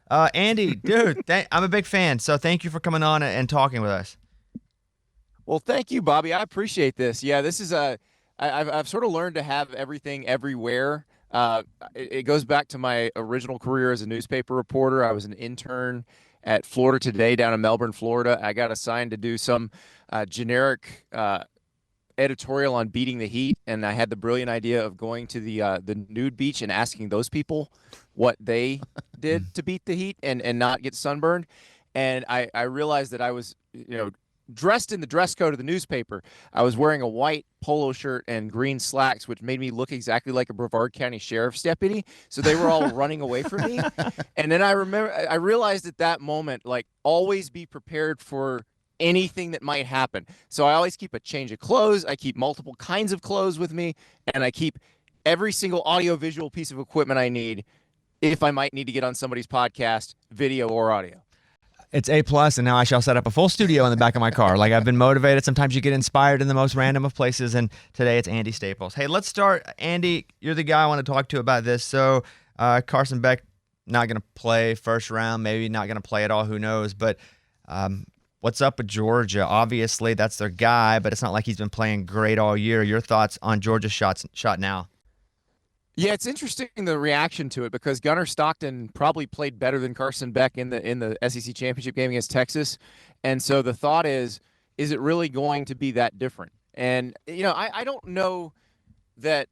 Andy, dude, I'm a big fan, so thank you for coming on and talking with us. Well, thank you, Bobby. I appreciate this. Yeah, this is I've sort of learned to have everything everywhere. It goes back to my original career as a newspaper reporter. I was an intern at Florida Today down in Melbourne, Florida. I got assigned to do some generic editorial on beating the heat, and I had the brilliant idea of going to the nude beach and asking those people what they did to beat the heat and not get sunburned. And I realized that I was dressed in the dress code of the newspaper. I was wearing a white polo shirt and green slacks, which made me look exactly like a Brevard County sheriff's deputy. So they were all running away from me. And then I realized at that moment, like, always be prepared for anything that might happen. So I always keep a change of clothes. I keep multiple kinds of clothes with me, and I keep every single audio visual piece of equipment I need if I might need to get on somebody's podcast, video or audio. It's A plus, and now I shall set up a full studio in the back of my car. Like, I've been motivated. Sometimes you get inspired in the most random of places, and today it's Andy Staples. Hey, let's start. Andy, you're the guy I want to talk to about this. So, Carson Beck not going to play first round, maybe not going to play at all. Who knows? But what's up with Georgia? Obviously, that's their guy, but it's not like he's been playing great all year. Your thoughts on Georgia's shot now? Yeah, it's interesting the reaction to it because Gunnar Stockton probably played better than Carson Beck in the SEC championship game against Texas, and so the thought is it really going to be that different? And I don't know that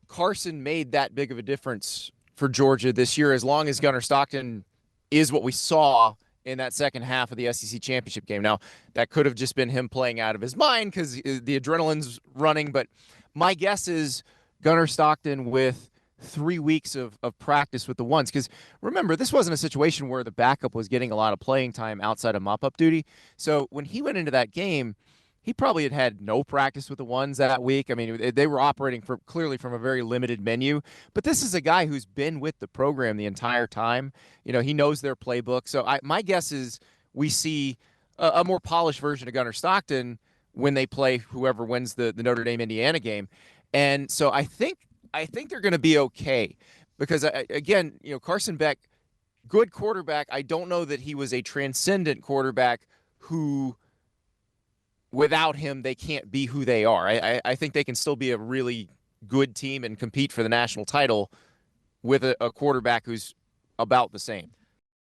Carson made that big of a difference for Georgia this year as long as Gunnar Stockton is what we saw in that second half of the SEC championship game. Now, that could have just been him playing out of his mind because the adrenaline's running, but my guess is Gunnar Stockton with 3 weeks of practice with the ones. Because remember, this wasn't a situation where the backup was getting a lot of playing time outside of mop-up duty. So when he went into that game, he probably had no practice with the ones that week. I mean, they were operating clearly from a very limited menu. But this is a guy who's been with the program the entire time. He knows their playbook. So my guess is we see a more polished version of Gunnar Stockton when they play whoever wins the Notre Dame Indiana game. And so I think they're going to be okay because again, Carson Beck, good quarterback. I don't know that he was a transcendent quarterback who without him they can't be who they are. I think they can still be a really good team and compete for the national title with a quarterback who's about the same.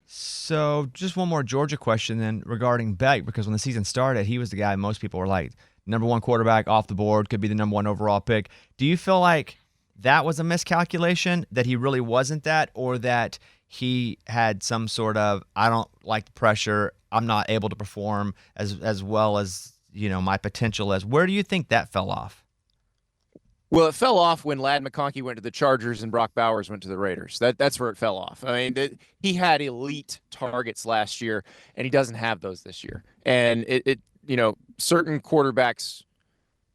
So, just one more Georgia question then regarding Beck, because when the season started, he was the guy most people were like, number one quarterback off the board, could be the number one overall pick. Do you feel like that was a miscalculation, that he really wasn't that, or that he had some sort of, I don't like the pressure, I'm not able to perform as well as, my potential is? Where do you think that fell off? Well, it fell off when Lad McConkey went to the Chargers and Brock Bowers went to the Raiders. That's where it fell off. I mean, he had elite targets last year, and he doesn't have those this year. And certain quarterbacks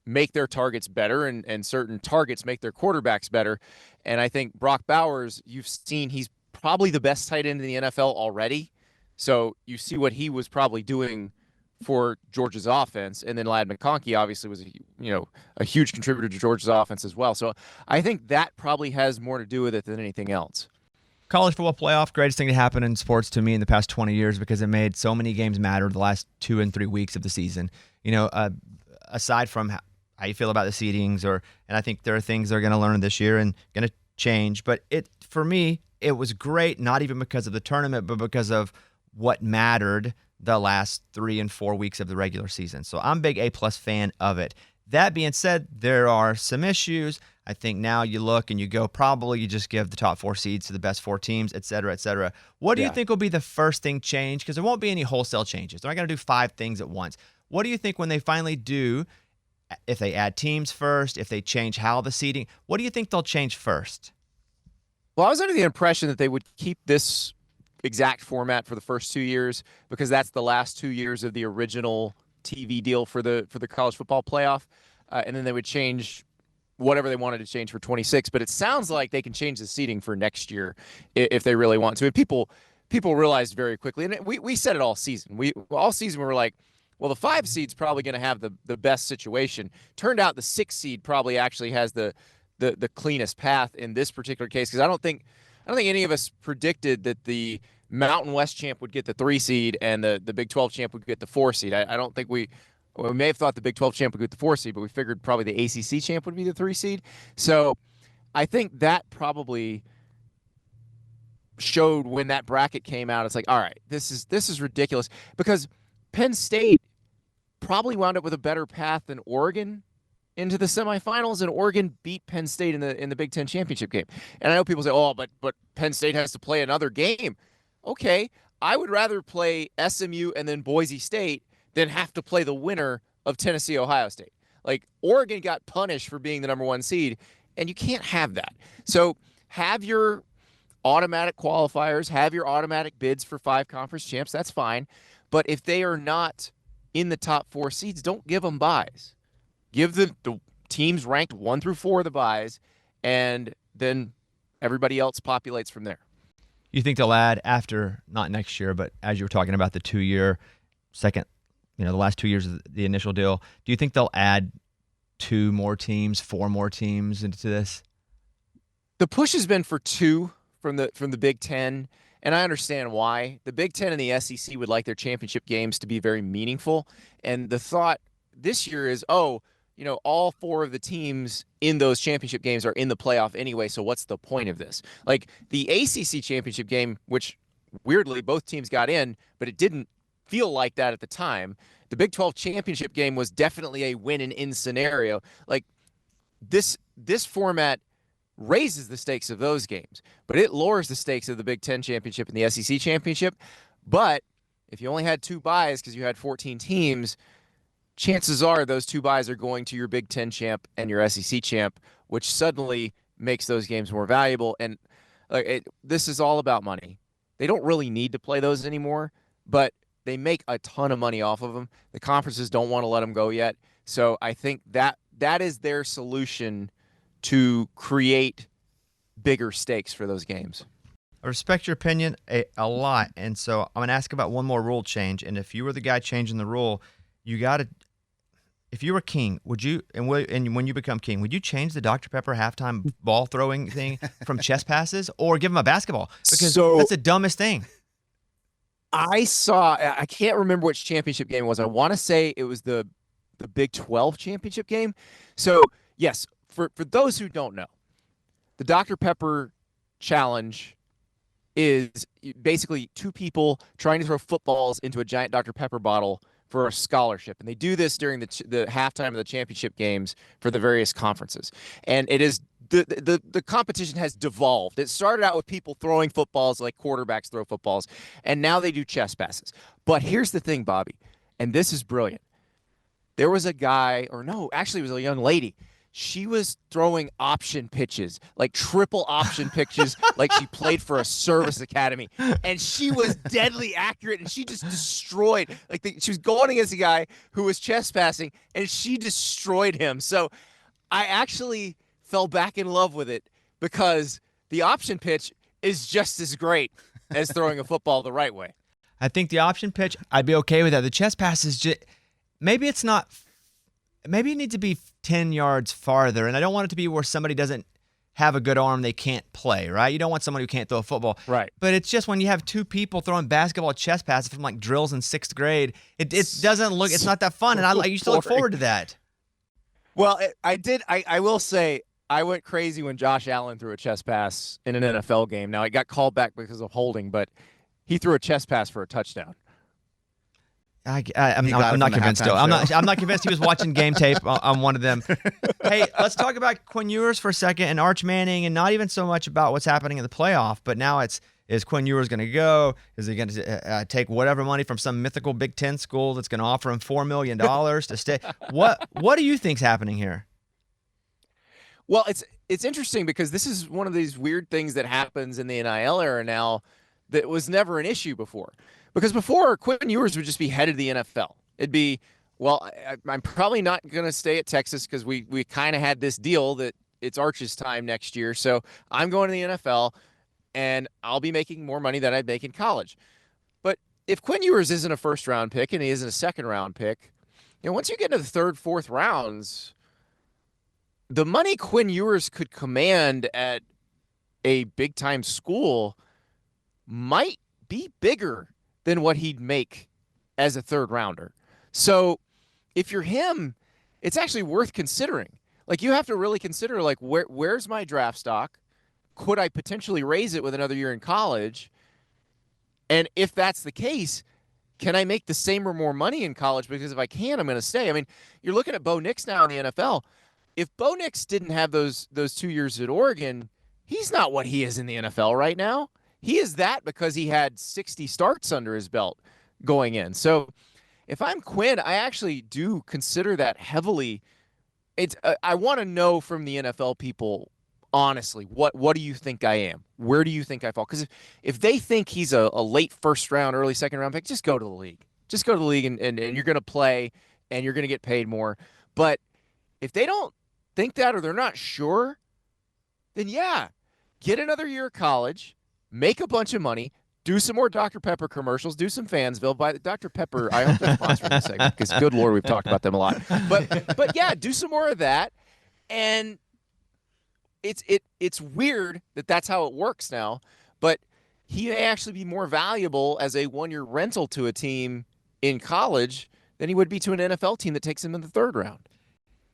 make their targets better, and certain targets make their quarterbacks better. And I think Brock Bowers, you've seen he's probably the best tight end in the NFL already. So you see what he was probably doing for Georgia's offense, and then Lad McConkey obviously was a huge contributor to Georgia's offense as well. So I think that probably has more to do with it than anything else. College football playoff, greatest thing to happen in sports to me in the past 20 years because it made so many games matter the last 2 and 3 weeks of the season. Aside from how you feel about the seedings, and I think there are things they're going to learn this year and going to change. But for me, it was great, not even because of the tournament, but because of what mattered the last 3 and 4 weeks of the regular season. So I'm a big A-plus fan of it. That being said, there are some issues. I think now you look and you go, probably you just give the top 4 seeds to the best 4 teams, et cetera, et cetera. What do you think will be the first thing changed? Because there won't be any wholesale changes. They're not going to do 5 things at once. What do you think when they finally do, if they add teams first, if they change how the seeding, what do you think they'll change first? Well, I was under the impression that they would keep this exact format for the first 2 years because that's the last 2 years of the original TV deal for the college football playoff, and then they would change whatever they wanted to change for 26. But it sounds like they can change the seating for next year if they really want to. And people realized very quickly, and we said it all season. All season we were like, well, the 5 seed's probably going to have the best situation. Turned out the 6 seed probably actually has the cleanest path in this particular case because I don't think any of us predicted that the Mountain West champ would get the 3 seed and the Big 12 champ would get the 4 seed. I don't think we may have thought the Big 12 champ would get the 4 seed, but we figured probably the ACC champ would be the 3 seed. So I think that probably showed when that bracket came out. It's like, all right, this is ridiculous, because Penn State probably wound up with a better path than Oregon into the semifinals, and Oregon beat Penn State in the Big Ten championship game. And I know people say, "Oh, but Penn State has to play another game." Okay, I would rather play SMU and then Boise State than have to play the winner of Tennessee Ohio State. Like, Oregon got punished for being the number 1 seed, and you can't have that. So have your automatic qualifiers, have your automatic bids for 5 conference champs. That's fine, but if they are not in the top 4 seeds, don't give them buys. Give the teams ranked 1 through 4 the buys, and then everybody else populates from there. You think they'll add after, not next year, but as you were talking about the 2-year second, the last 2 years of the initial deal, do you think they'll add 2 more teams, 4 more teams into this? The push has been for 2 from the Big Ten, and I understand why. The Big Ten and the SEC would like their championship games to be very meaningful, and the thought this year is, all 4 of the teams in those championship games are in the playoff anyway, so what's the point of this? Like, the ACC championship game, which weirdly both teams got in, but it didn't feel like that at the time. The Big 12 championship game was definitely a win and in scenario. Like, this format raises the stakes of those games, but it lowers the stakes of the Big Ten championship and the SEC championship. But if you only had 2 buys because you had 14 teams, chances are those 2 buys are going to your Big Ten champ and your SEC champ, which suddenly makes those games more valuable. And this is all about money. They don't really need to play those anymore, but they make a ton of money off of them. The conferences don't want to let them go yet. So I think that is their solution to create bigger stakes for those games. I respect your opinion a lot, and so I'm going to ask about one more rule change. And if you were the guy changing the rule, you got to. If you were king, would you? And when you become king, would you change the Dr. Pepper halftime ball throwing thing from chest passes, or give him a basketball? Because that's the dumbest thing. I can't remember which championship game it was. I want to say it was the Big 12 championship game. So yes, for those who don't know, the Dr. Pepper challenge is basically 2 people trying to throw footballs into a giant Dr. Pepper bottle for a scholarship. And they do this during the halftime of the championship games for the various conferences. And it is the competition has devolved. It started out with people throwing footballs like quarterbacks throw footballs, and now they do chest passes. But here's the thing, Bobby, and this is brilliant. There was a guy, or no, actually it was a young lady. She was throwing option pitches, like triple option pitches, like she played for a service academy. And she was deadly accurate, and she just destroyed. She was going against a guy who was chest passing, and she destroyed him. So I actually fell back in love with it, because the option pitch is just as great as throwing a football the right way. I think the option pitch, I'd be okay with that. The chest pass is just, maybe it's not. Maybe it needs to be 10 yards farther, and I don't want it to be where somebody doesn't have a good arm, they can't play, right? You don't want somebody who can't throw a football. Right. But it's just when you have 2 people throwing basketball chest passes from like drills in 6th grade, it doesn't look, it's not that fun, and I used to look forward to that. Well, I will say, I went crazy when Josh Allen threw a chest pass in an NFL game. Now, it got called back because of holding, but he threw a chest pass for a touchdown. I'm not convinced still. I'm not convinced he was watching game tape on one of them. Hey, let's talk about Quinn Ewers for a second and Arch Manning, and not even so much about what's happening in the playoff, but now is Quinn Ewers going to go? Is he going to take whatever money from some mythical Big Ten school that's going to offer him $4 million to stay? What do you think's happening here? Well, it's interesting, because this is one of these weird things that happens in the NIL era now that was never an issue before. Because before, Quinn Ewers would just be headed to the NFL. It'd be, well, I'm probably not going to stay at Texas because we kind of had this deal that it's Arch's time next year. So I'm going to the NFL, and I'll be making more money than I'd make in college. But if Quinn Ewers isn't a first-round pick and he isn't a second-round pick, once you get into the 3rd, 4th rounds, the money Quinn Ewers could command at a big-time school might be bigger than what he'd make as a third rounder. So if you're him, it's actually worth considering. Like, you have to really consider, like, where's my draft stock? Could I potentially raise it with another year in college? And if that's the case, can I make the same or more money in college? Because if I can, I'm going to stay. I mean, you're looking at Bo Nix now in the NFL. If Bo Nix didn't have those 2 years at Oregon, he's not what he is in the NFL right now. He is that because he had 60 starts under his belt going in. So if I'm Quinn, I actually do consider that heavily. I want to know from the NFL people, honestly, what do you think I am? Where do you think I fall? Because if they think he's a late first round, early second round pick, just go to the league. Just go to the league and you're going to play and you're going to get paid more. But if they don't think that, or they're not sure, then yeah, get another year of college, make a bunch of money, do some more Dr. Pepper commercials, do some Fansville. By the Dr. Pepper, I hope they're sponsoring this segment because, good Lord, we've talked about them a lot. But yeah, do some more of that. And it's weird that that's how it works now. But he may actually be more valuable as a one-year rental to a team in college than he would be to an NFL team that takes him in the third round.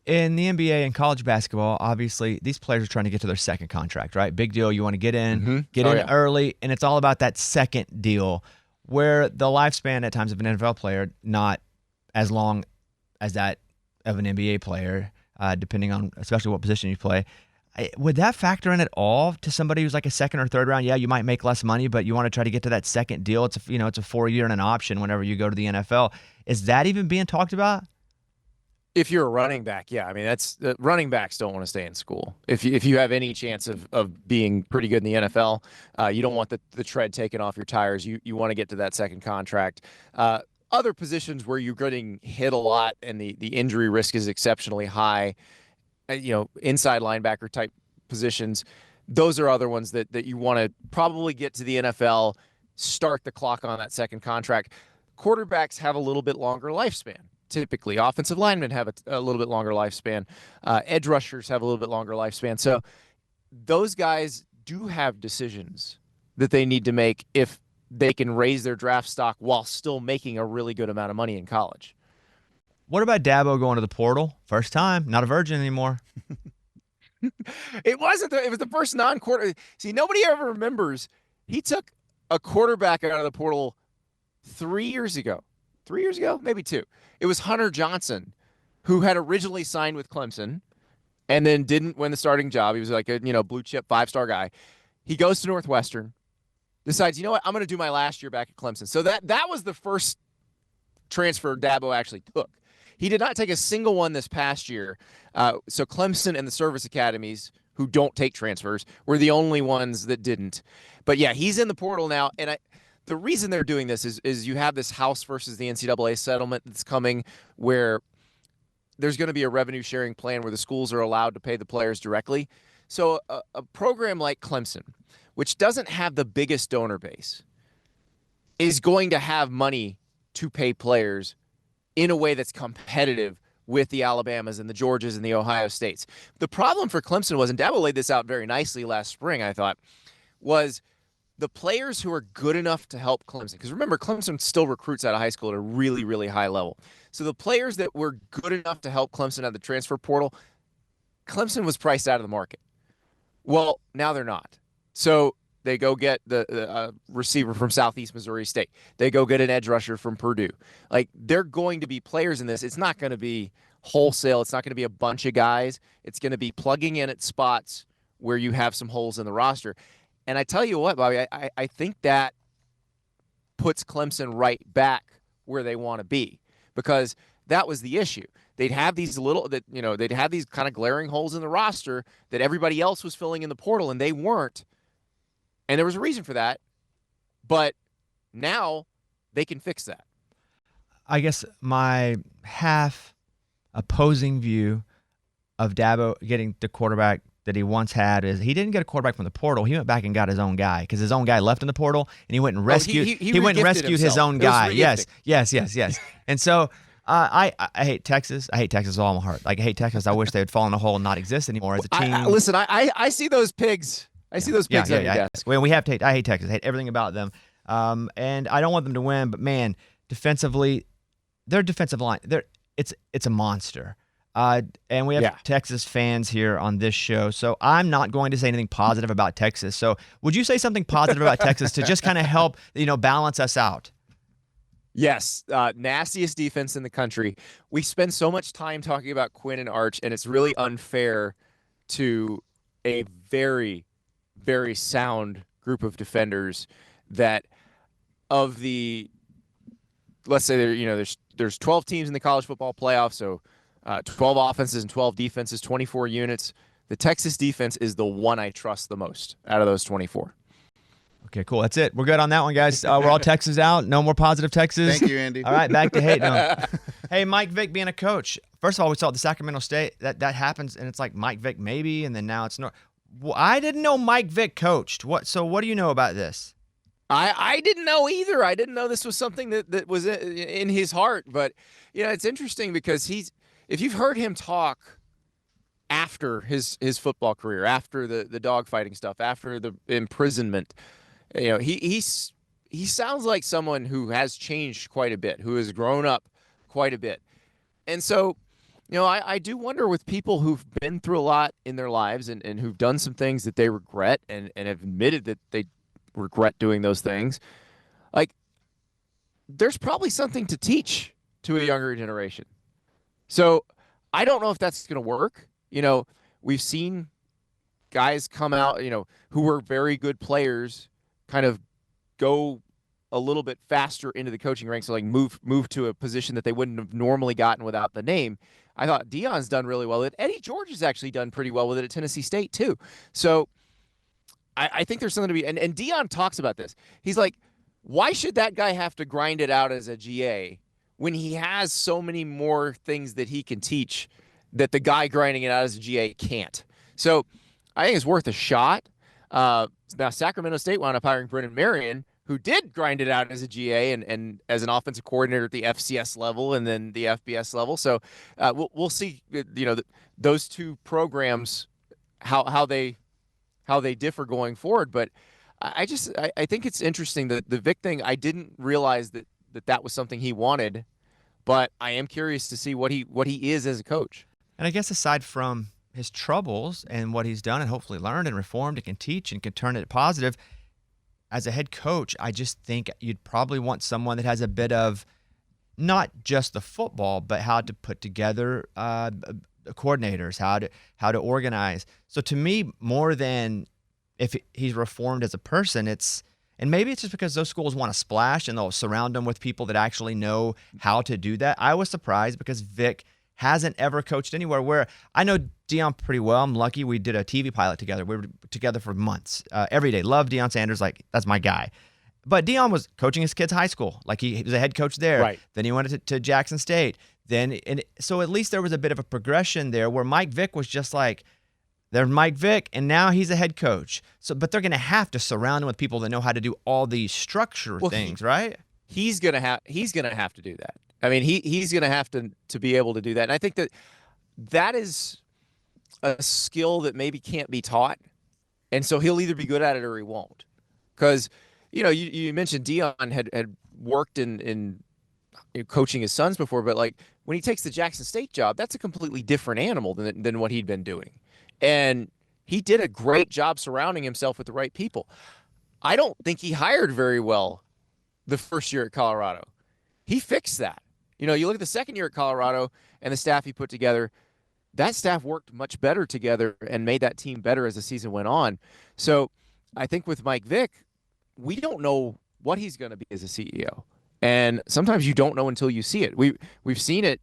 In the NBA and college basketball, obviously, these players are trying to get to their second contract, right? Big deal. You want to get in, early, and it's all about that second deal where the lifespan at times of an NFL player, not as long as that of an NBA player, depending on especially what position you play. Would that factor in at all to somebody who's like a second or third round? Yeah, you might make less money, but you want to try to get to that second deal. It's a 4-year and an option whenever you go to the NFL. Is that even being talked about? If you're a running back, yeah. I mean, running backs don't want to stay in school. If you have any chance of being pretty good in the NFL, you don't want the tread taken off your tires. You want to get to that second contract. Other positions where you're getting hit a lot and the injury risk is exceptionally high, inside linebacker type positions, those are other ones that you want to probably get to the NFL, start the clock on that second contract. Quarterbacks have a little bit longer lifespan. Typically, offensive linemen have a little bit longer lifespan. Edge rushers have a little bit longer lifespan. So those guys do have decisions that they need to make if they can raise their draft stock while still making a really good amount of money in college. What about Dabo going to the portal? First time, not a virgin anymore. It wasn't. It was the first non-quarter. See, nobody ever remembers. He took a quarterback out of the portal 3 years ago. 3 years ago? Maybe 2. It was Hunter Johnson, who had originally signed with Clemson and then didn't win the starting job. He was like a blue chip 5-star guy. He goes to Northwestern, decides, you know what, I'm going to do my last year back at Clemson. So that was the first transfer Dabo actually took. He did not take a single one this past year. So Clemson and the service academies, who don't take transfers, were the only ones that didn't. But yeah, he's in the portal now, and the reason they're doing this is you have this House versus the NCAA settlement that's coming where there's going to be a revenue sharing plan where the schools are allowed to pay the players directly. So a program like Clemson, which doesn't have the biggest donor base, is going to have money to pay players in a way that's competitive with the Alabamas and the Georgias and the Ohio States. The problem for Clemson was, and Dabo laid this out very nicely last spring, I thought, was the players who are good enough to help Clemson. Because remember, Clemson still recruits out of high school at a really, really high level. So the players that were good enough to help Clemson at the transfer portal, Clemson was priced out of the market. Well, now they're not. So they go get the receiver from Southeast Missouri State. They go get an edge rusher from Purdue. Like, they're going to be players in this. It's not going to be wholesale. It's not going to be a bunch of guys. It's going to be plugging in at spots where you have some holes in the roster. And I tell you what, Bobby, I think that puts Clemson right back where they want to be, because that was the issue. They'd have these they'd have these kind of glaring holes in the roster that everybody else was filling in the portal, and they weren't. And there was a reason for that. But now they can fix that. I guess my half opposing view of Dabo getting the quarterback that he once had is he didn't get a quarterback from the portal. He went back and got his own guy because his own guy left in the portal, and he went and rescued. He went and rescued his own guy. Yes. And so I hate Texas. I hate Texas with all my heart. Like, I hate Texas. I wish they would fall in a hole and not exist anymore as a team. I see those pigs. I see those pigs on your desk. Well, we have to hate. I hate Texas. I hate everything about them. And I don't want them to win, but man, defensively, their defensive line, it's a monster. And we have Texas fans here on this show, so I'm not going to say anything positive about Texas. So would you say something positive about Texas to just kind of help, balance us out? Yes, nastiest defense in the country. We spend so much time talking about Quinn and Arch, and it's really unfair to a very, very sound group of defenders that of the, let's say there's 12 teams in the college football playoff, so 12 offenses and 12 defenses, 24 units. The Texas defense is the one I trust the most out of those 24. Okay, cool. That's it. We're good on that one, guys. We're all Texas out. No more positive Texas. Thank you, Andy. All right, back to hate. No. Hey, Mike Vick being a coach. First of all, we saw the Sacramento State. That happens, and it's like Mike Vick maybe, and then now it's not. Well, I didn't know Mike Vick coached. So what do you know about this? I didn't know either. I didn't know this was something that was in his heart. But, it's interesting because if you've heard him talk after his football career, after the dogfighting stuff, after the imprisonment, he sounds like someone who has changed quite a bit, who has grown up quite a bit. And so, I do wonder with people who've been through a lot in their lives and who've done some things that they regret and have admitted that they regret doing those things, like there's probably something to teach to a younger generation. So I don't know if that's going to work. We've seen guys come out, who were very good players kind of go a little bit faster into the coaching ranks, so like move to a position that they wouldn't have normally gotten without the name. I thought Deion's done really well with it. Eddie George has actually done pretty well with it at Tennessee State too. So I think there's something to be, and Deion talks about this. He's like, why should that guy have to grind it out as a GA when he has so many more things that he can teach that the guy grinding it out as a GA can't? So I think it's worth a shot. Now Sacramento State wound up hiring Brennan Marion, who did grind it out as a GA and as an offensive coordinator at the FCS level and then the FBS level. So we'll see, those two programs, how they differ going forward. But I think it's interesting that the Vic thing, I didn't realize that was something he wanted, but I am curious to see what he is as a coach. And I guess aside from his troubles and what he's done and hopefully learned and reformed and can teach and can turn it positive, as a head coach, I just think you'd probably want someone that has a bit of not just the football, but how to put together coordinators, how to organize. So to me, more than if he's reformed as a person, and maybe it's just because those schools want to splash and they'll surround them with people that actually know how to do that. I was surprised because Vic hasn't ever coached anywhere where I know Deion pretty well. I'm lucky we did a TV pilot together. We were together for months, every day. Love Deion Sanders. Like, that's my guy. But Deion was coaching his kids' high school. Like, he was a head coach there. Right. Then he went to Jackson State. So at least there was a bit of a progression there where Mike Vick was just like, there's Mike Vick, and now he's a head coach. So, but they're going to have to surround him with people that know how to do all these structure things, right? He's gonna have to do that. I mean, he's gonna have to be able to do that. And I think that is a skill that maybe can't be taught, and so he'll either be good at it or he won't. Because you mentioned Deion had worked in coaching his sons before, but like when he takes the Jackson State job, that's a completely different animal than what he'd been doing. And he did a great job surrounding himself with the right people. I don't think he hired very well the first year at Colorado. He fixed that. You look at the second year at Colorado and the staff he put together, that staff worked much better together and made that team better as the season went on. So I think with Mike Vick, we don't know what he's going to be as a CEO. And sometimes you don't know until you see it. We've seen it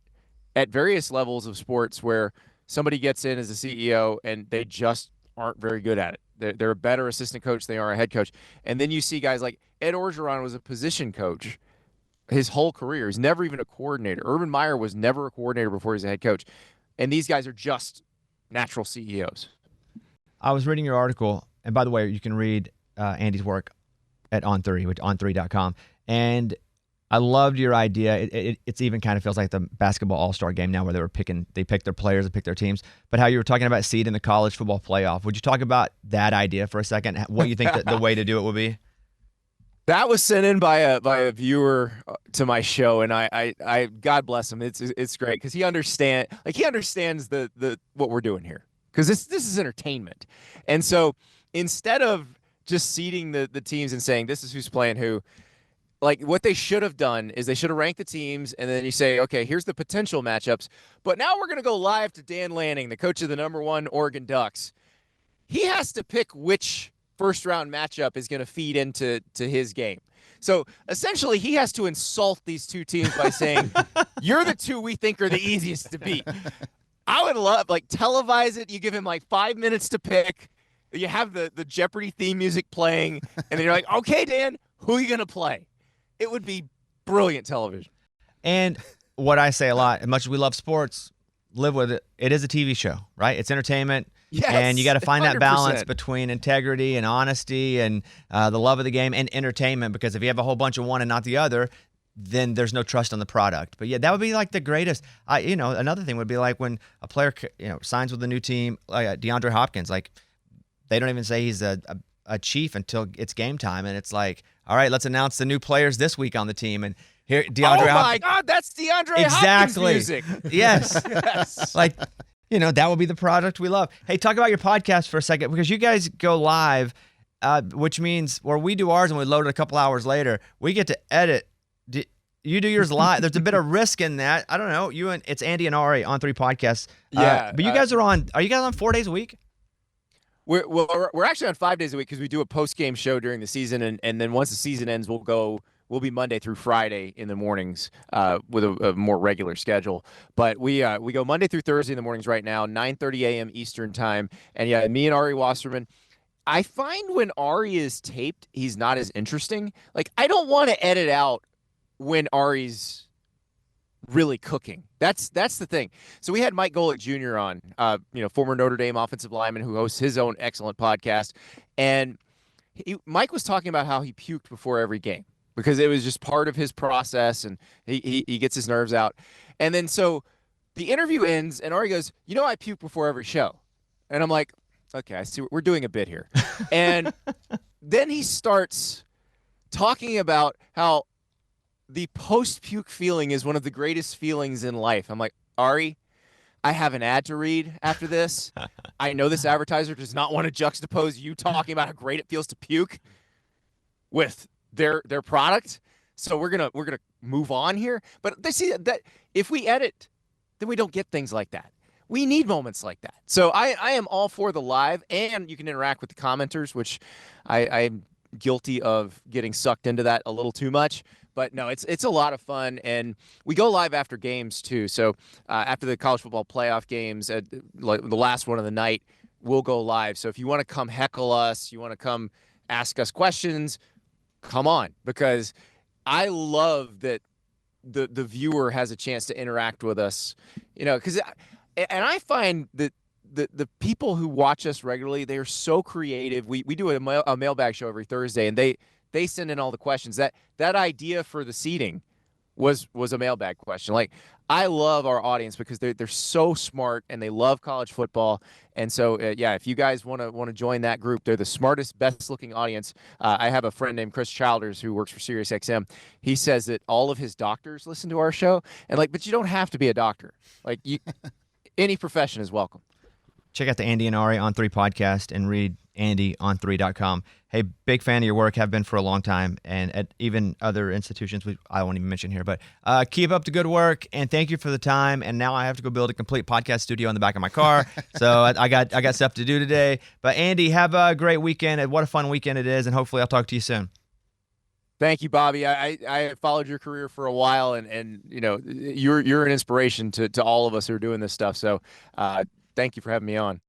at various levels of sports where somebody gets in as a CEO and they just aren't very good at it. They're a better assistant coach than they are a head coach. And then you see guys like Ed Orgeron was a position coach his whole career. He's never even a coordinator. Urban Meyer was never a coordinator before he was a head coach. And these guys are just natural CEOs. I was reading your article, and by the way, you can read Andy's work at On3, which on3.com. And I loved your idea. It's even kind of feels like the basketball all-star game now where they picked their players and picked their teams. But how you were talking about seed in the college football playoff. Would you talk about that idea for a second? What you think that the way to do it would be? That was sent in by a viewer to my show, and I God bless him. It's great because he understands the what we're doing here, because this is entertainment. And so instead of just seeding the teams and saying this is who's playing who, like what they should have done is they should have ranked the teams, and then you say, okay, here's the potential matchups. But now we're gonna go live to Dan Lanning, the coach of the #1 Oregon Ducks. He has to pick which first round matchup is going to feed into his game. So essentially, he has to insult these two teams by saying, "You're the two we think are the easiest to beat." I would love, like, televise it. You give him like 5 minutes to pick. You have the Jeopardy theme music playing, and then you're like, "Okay, Dan, who are you going to play?" It would be brilliant television. And what I say a lot, as much as we love sports, live with it. It is a TV show, right? It's entertainment. Yes, and you got to find that 100%. balance between integrity and honesty and the love of the game and entertainment, because if you have a whole bunch of one and not the other, then there's no trust on the product. But yeah, that would be like the greatest. Another thing would be like when a player, signs with a new team, like DeAndre Hopkins. Like, they don't even say he's a Chief until it's game time, and it's like, all right, let's announce the new players this week on the team. And here, DeAndre. Oh my God, that's DeAndre Hopkins music. Yes. Yes. Like, that would be the product we love. Hey, talk about your podcast for a second, because you guys go live, which means where we do ours and we load it a couple hours later, we get to edit. You do yours live. There's a bit of risk in that. I don't know. It's Andy and Ari on 3 podcasts. Yeah. But you guys are you guys on 4 days a week? We're actually on 5 days a week because we do a post-game show during the season, and then once the season ends, we'll be Monday through Friday in the mornings with a more regular schedule. But we go Monday through Thursday in the mornings right now, 9:30 a.m. Eastern time. And yeah, me and Ari Wasserman. I find when Ari is taped, he's not as interesting. Like, I don't want to edit out when Ari's really cooking. That's the thing. So we had Mike Golick Jr. on, former Notre Dame offensive lineman who hosts his own excellent podcast. And Mike was talking about how he puked before every game, because it was just part of his process, and he gets his nerves out. And then so the interview ends, and Ari goes, I puke before every show. And I'm like, okay, I see, we're doing a bit here. And then he starts talking about how the post-puke feeling is one of the greatest feelings in life. I'm like, Ari, I have an ad to read after this. I know this advertiser does not want to juxtapose you talking about how great it feels to puke with their product. So we're gonna move on here. But they see that if we edit, then we don't get things like that. We need moments like that. So I am all for the live, and you can interact with the commenters, which I'm guilty of getting sucked into that a little too much. But no, it's a lot of fun, and we go live after games too. So after the college football playoff games, like the last one of the night, we'll go live. So if you want to come heckle us, you want to come ask us questions, come on, because I love that the viewer has a chance to interact with us, because and I find that the people who watch us regularly, they are so creative. We do a mailbag show every Thursday, and they send in all the questions. That idea for the seating was a mailbag question. Like, I love our audience because they're so smart and they love college football. And so, if you guys want to join that group, they're the smartest, best looking audience. I have a friend named Chris Childers who works for SiriusXM. He says that all of his doctors listen to our show, and but you don't have to be a doctor. Like, any profession is welcome. Check out the Andy and Ari on 3 podcast and read AndyOn3.com. Hey, big fan of your work, have been for a long time, and at even other institutions I won't even mention here. But keep up the good work, and thank you for the time. And now I have to go build a complete podcast studio in the back of my car, so I got stuff to do today. But Andy, have a great weekend, and what a fun weekend it is, and hopefully I'll talk to you soon. Thank you, Bobby. I followed your career for a while, and you're an inspiration to all of us who are doing this stuff. So thank you for having me on.